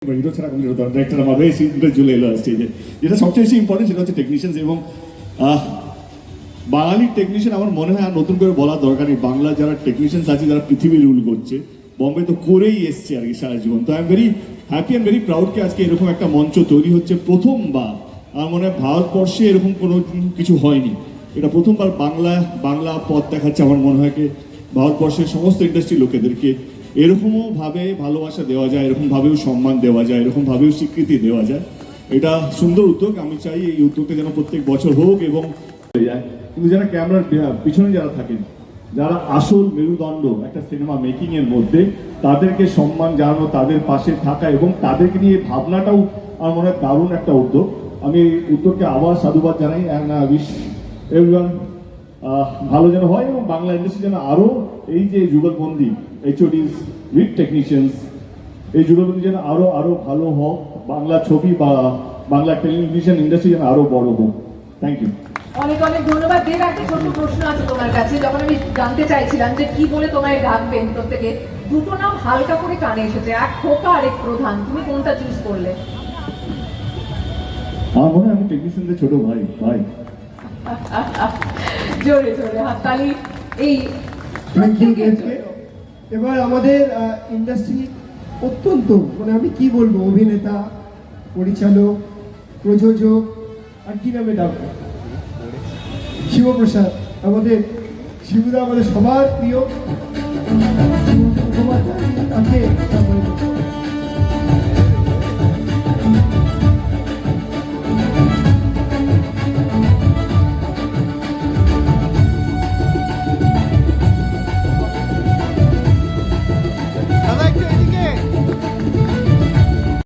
Hero ছাড়া কোনো director আমাদের সিনটা চলে এলো স্টেজে, যেটা সবচেয়ে বেশি ইম্পর্টেন্ট সেটা হচ্ছে টেকনিশিয়ানস। এবং বাঙালি টেকনিশিয়ান আমার মনে হয় আর নতুন করে বলার দরকার নেই। বাংলা যারা টেকনিশিয়ানস আছে, যারা পৃথিবী রুল করছে, বম্বে তো করেই এসছে আর কি সারা জীবন। তো I am very happy and very proud কে আজকে এরকম একটা মঞ্চ তৈরি হচ্ছে প্রথমবার। আমার মনে হয় ভারতবর্ষে এরকম কোনো কিছু হয়নি, এটা প্রথমবার বাংলা পথ দেখাচ্ছে। আমার মনে হয় কি ভারতবর্ষের সমস্ত ইন্ডাস্ট্রি লোকেদেরকে এরকমও ভাবে ভালোবাসা দেওয়া যায়, এরকম ভাবেও সম্মান দেওয়া যায়, এরকম ভাবেও স্বীকৃতি দেওয়া যায়। এটা সুন্দর উদ্যোগ। আমি চাই এই উদ্যোগটা যেন প্রত্যেক বছর হোক এবং যায়। কিন্তু যারা ক্যামেরার পিছনে যারা থাকেন, যারা আসল মেরুদণ্ড একটা সিনেমা মেকিং এর মধ্যে, তাদেরকে সম্মান জানানো, তাদের পাশে থাকা এবং তাদেরকে নিয়ে ভাবনাটাও আমার মনে হয় দারুণ একটা উদ্যোগ। আমি এই উদ্যোগকে আবার সাধুবাদ জানাই অ্যান্ড উইশ এভরিওয়ান ভালো যেন হয় এবং বাংলা ইন্ডাস্ট্রি যেন আরও এই যে যুগলবন্দি এইচওডিস উইথ টেকনিশিয়ানস, এই যুগলবন্দি যেন আরো ভালো হোক, বাংলা ছবি বা বাংলা টেলিভিশন ইন্ডাস্ট্রি যেন আরো বড় হোক। Thank you. অনেক অনেক ধন্যবাদ। দেব, একটা ছোট্ট প্রশ্ন আছে তোমার কাছে। যখন আমি জানতে চাইছিলাম যে কি বলে তোমায় ডাকবেন, প্রত্যেকে দুটো নাম হালকা করে কানে এসেছে, এক খোকা আর এক প্রধান। তুমি কোনটা চুজ করলে? আমার মনে হয় আমি টেকনিশিয়ানদের ছোট ভাই। জোরে জোরে হাততালি। এই এবার আমাদের ইন্ডাস্ট্রি অত্যন্ত, মানে আমি কি বলবো, অভিনেতা, পরিচালক, প্রযোজক, আর কি নামে ডাকবো, শিবপ্রসাদ। আমাদের শিবুদা আমাদের সবার প্রিয়, তাকে